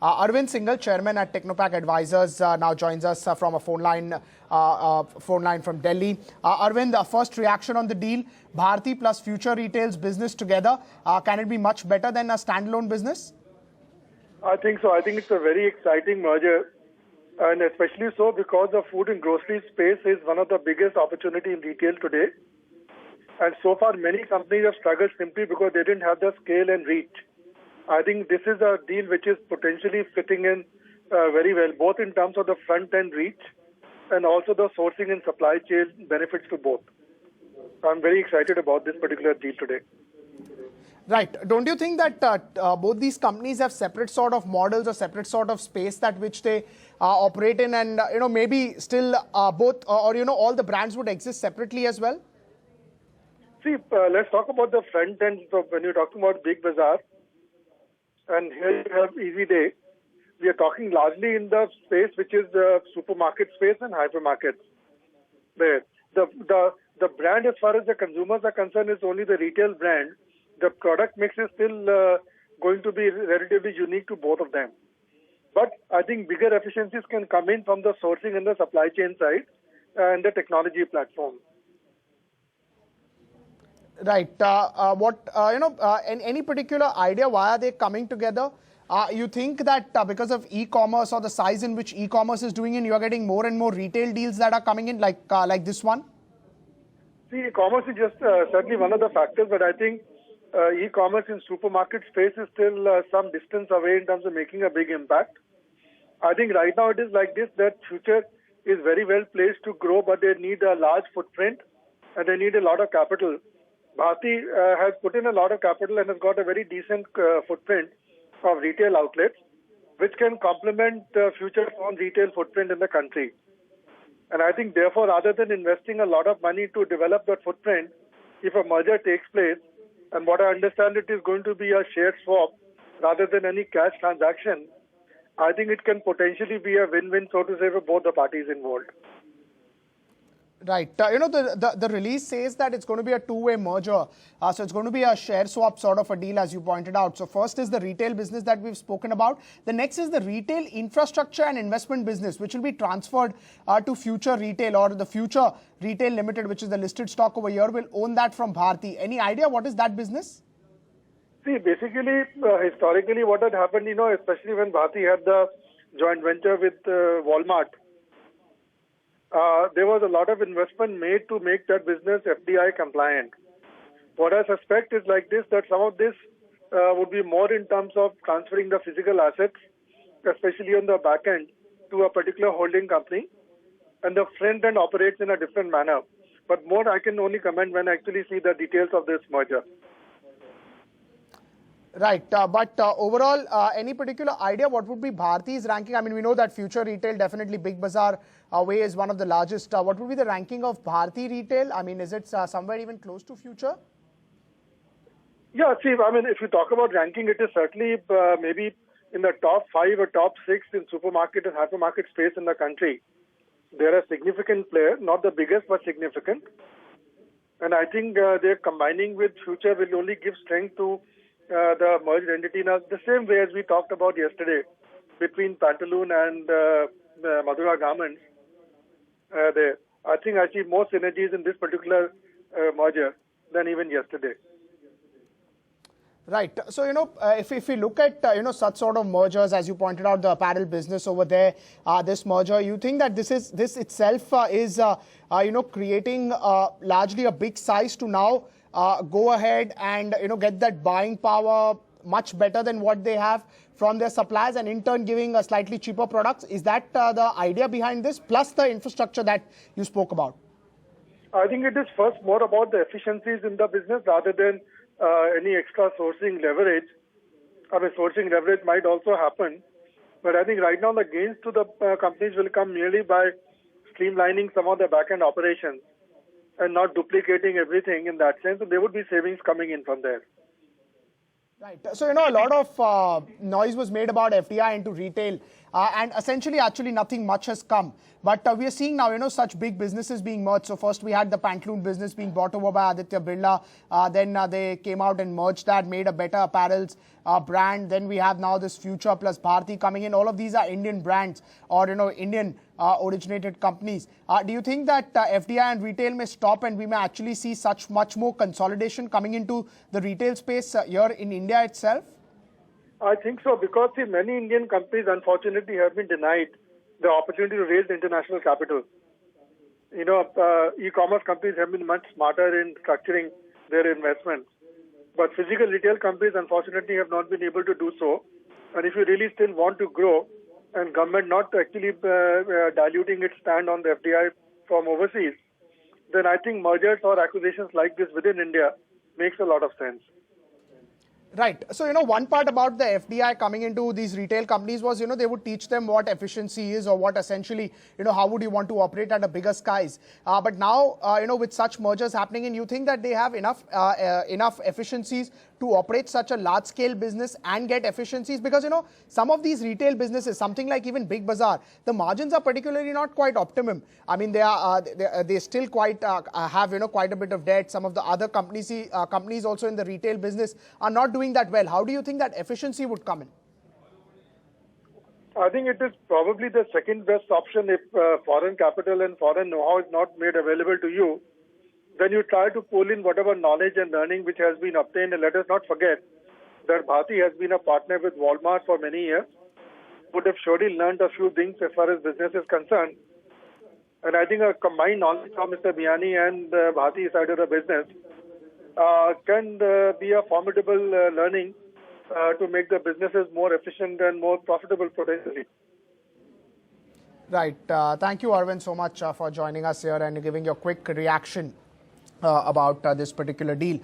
Arvind Singhal, chairman at Technopak Advisors, now joins us from a phone line from Delhi. Arvind, first reaction on the deal: Bharti plus Future Retail's business together. Can it be much better than a standalone business? I think so. I think it's a very exciting merger, and especially so because the food and grocery space is one of the biggest opportunity in retail today. And so far, many companies have struggled simply because they didn't have the scale and reach. I think this is a deal which is potentially fitting in very well, both in terms of the front-end reach and also the sourcing and supply chain benefits to both. I'm very excited about this particular deal today. Right. Don't you think that both these companies have separate sort of models or separate sort of space that which they operate in, and maybe still both or all the brands would exist separately as well? See, let's talk about the front end. So when you're talking about Big Bazaar, and here you have Easy Day, we are talking largely in the space which is the supermarket space and hypermarkets. There, the brand, as far as the consumers are concerned, is only the retail brand. The product mix is still going to be relatively unique to both of them. But I think bigger efficiencies can come in from the sourcing and the supply chain side and the technology platform. Right. Any particular idea why are they coming together? You think that because of e-commerce or the size in which e-commerce is doing, and you are getting more and more retail deals that are coming in, like this one? See, e-commerce is just certainly one of the factors, but I think e-commerce in supermarket space is still some distance away in terms of making a big impact. I think right now it is like this, that Future is very well placed to grow, but they need a large footprint and they need a lot of capital. Bharti has put in a lot of capital and has got a very decent footprint of retail outlets, which can complement Future's own retail footprint in the country. And I think, therefore, rather than investing a lot of money to develop that footprint, if a merger takes place, and what I understand it is going to be a share swap rather than any cash transaction, I think it can potentially be a win-win, so to say, for both the parties involved. Right. The release says that it's going to be a two-way merger. So it's going to be a share swap sort of a deal, as you pointed out. So first is the retail business that we've spoken about. The next is the retail infrastructure and investment business, which will be transferred to Future Retail, or the Future Retail Limited, which is the listed stock over here, will own that from Bharti. Any idea what is that business? See, basically, historically, what had happened, especially when Bharti had the joint venture with Walmart, there was a lot of investment made to make that business FDI compliant. What I suspect is like this, that some of this would be more in terms of transferring the physical assets, especially on the back end, to a particular holding company, and the front end operates in a different manner. But more I can only comment when I actually see the details of this merger. Right. But overall, any particular idea what would be Bharti's ranking? I mean, we know that Future Retail, definitely Big Bazaar way is one of the largest. What would be the ranking of Bharti Retail? I mean, is it somewhere even close to Future? Yeah, see, I mean, if you talk about ranking, it is certainly maybe in the top 5 or top 6 in supermarket and hypermarket space in the country. They're a significant player, not the biggest, but significant. And I think they're combining with Future will only give strength to the merged entity. Now, the same way as we talked about yesterday between Pantaloon and Madura Garments, I think I see more synergies in this particular merger than even yesterday. Right. So, if we look at, such sort of mergers, as you pointed out, the apparel business over there, this merger, you think that this itself is, creating largely a big size to now go ahead and, get that buying power much better than what they have from their suppliers, and in turn giving a slightly cheaper products? Is that the idea behind this, plus the infrastructure that you spoke about? I think it is first more about the efficiencies in the business rather than any extra sourcing leverage. I mean, sourcing leverage might also happen, but I think right now the gains to the companies will come merely by streamlining some of the back-end operations and not duplicating everything in that sense. And there would be savings coming in from there. Right. So, a lot of noise was made about FDI into retail, and essentially, actually, nothing much has come. But we are seeing now, such big businesses being merged. So, first we had the Pantaloon business being bought over by Aditya Birla. Then they came out and merged that, made a better apparels brand. Then we have now this Future plus Bharti coming in. All of these are Indian brands or, Indian originated companies. Do you think that FDI and retail may stop and we may actually see such much more consolidation coming into the retail space here in India itself? I think so, because many Indian companies unfortunately have been denied the opportunity to raise international capital. E-commerce companies have been much smarter in structuring their investments. But physical retail companies unfortunately have not been able to do so. And if you really still want to grow, and government not actually diluting its stand on the FDI from overseas, then I think mergers or acquisitions like this within India makes a lot of sense. Right. So, one part about the FDI coming into these retail companies was, they would teach them what efficiency is or what essentially, how would you want to operate at a bigger skies. But now, with such mergers happening, and you think that they have enough efficiencies to operate such a large scale business and get efficiencies? Because, some of these retail businesses, something like even Big Bazaar, the margins are particularly not quite optimum. I mean, they still quite have, quite a bit of debt. Some of the other companies also in the retail business are not doing that well. How do you think that efficiency would come in? I think it is probably the second best option if foreign capital and foreign know-how is not made available to you. Then you try to pull in whatever knowledge and learning which has been obtained. And let us not forget that Bharti has been a partner with Walmart for many years, would have surely learned a few things as far as business is concerned. And I think a combined knowledge from Mr. Biyani and Bharti side of the business can be a formidable learning to make the businesses more efficient and more profitable potentially. Right. Thank you, Arvind, so much for joining us here and giving your quick reaction about this particular deal.